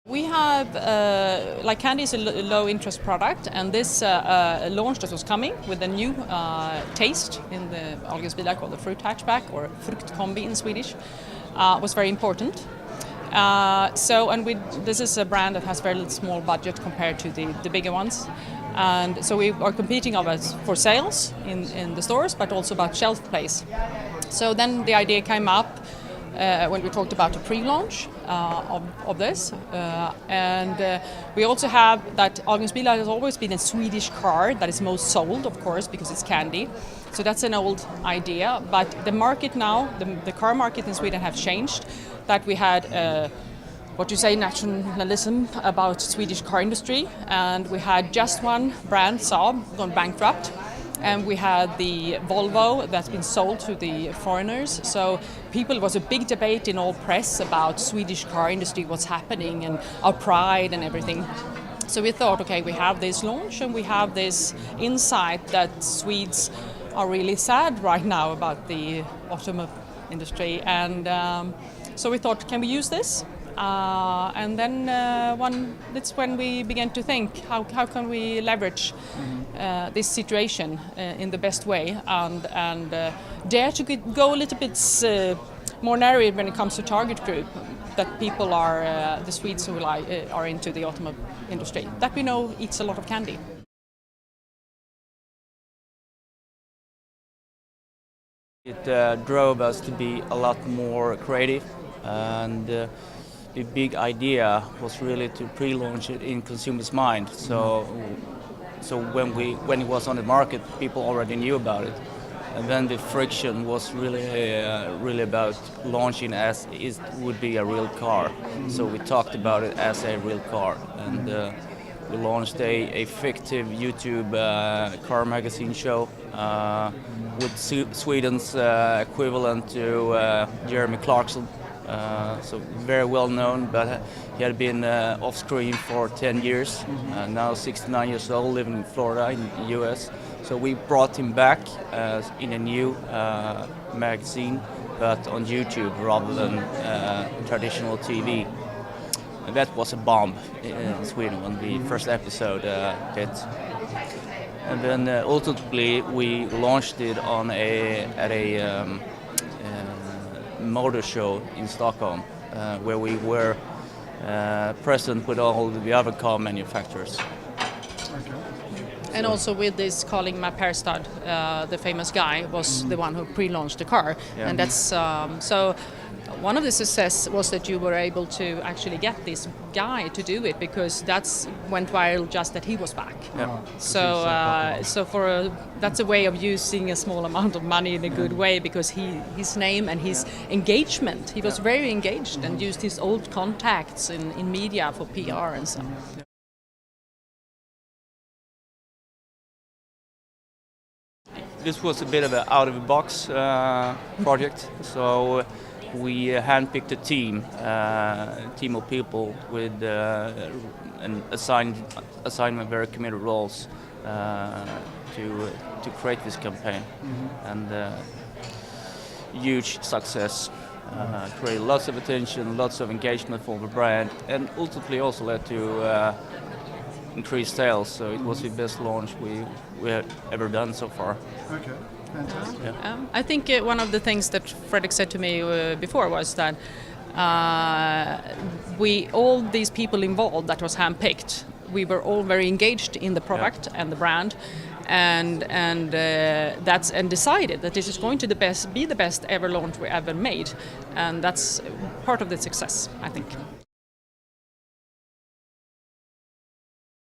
We have, like candy is a low interest product, and this launch that was coming with a new taste in the Almlöf called the fruit hatchback or fruktkombi in Swedish was very important. This is a brand that has very small budget compared to the bigger ones. And so we are competing for sales in the stores, but also about shelf place. So then the idea came up when we talked about a pre-launch of this. We also have that Almlöf has always been a Swedish car that is most sold, of course, because it's candy. So that's an old idea. But the market now, the car market in Sweden have changed. That we had nationalism about Swedish car industry, and we had just one brand, Saab, gone bankrupt. And we had the Volvo that's been sold to the foreigners. So it was a big debate in all press about Swedish car industry, what's happening, and our pride and everything. So we thought, okay, we have this launch and we have this insight that Swedes are really sad right now about the automobile industry. And so we thought, can we use this? And then that's when we began to think, how can we leverage this situation in the best way and dare to go a little bit more narrow when it comes to target group, that people are the Swedes who are into the automobile industry, that we know eats a lot of candy. It drove us to be a lot more creative, and the big idea was really to pre-launch it in consumers' mind. So when it was on the market, people already knew about it, and then the friction was really about launching as it would be a real car. So we talked about it as a real car, and we launched a fictive YouTube car magazine show with Sweden's equivalent to Jeremy Clarkson. So very well known, but he had been off screen for 10 years, now 69 years old, living in Florida in the US. So we brought him back in a new magazine, but on YouTube rather than traditional TV. And that was a bomb in Sweden when the first episode hit. And then ultimately we launched it at a motor show in Stockholm, where we were present with all the other car manufacturers. Okay. And also with this Colin Perstad, the famous guy, was the one who pre-launched the car. Yeah. And that's so one of the success was that you were able to actually get this guy to do it, because that's went viral just that he was back. Yeah. So that's a way of using a small amount of money in a good way, because his name and his engagement, he was very engaged and used his old contacts in media for PR and so. This was a bit of an out-of-the-box project, so we handpicked a team of people with and assigned very committed roles to create this campaign, and huge success. Created lots of attention, lots of engagement for the brand, and ultimately also led to increased sales. So it was the best launch we have ever done so far. Okay. Fantastic. Yeah. I think one of the things that Frederik said to me before was that all these people involved that was handpicked, we were all very engaged in the product and the brand, and decided that this is going to be the best ever launch we ever made, and that's part of the success, I think.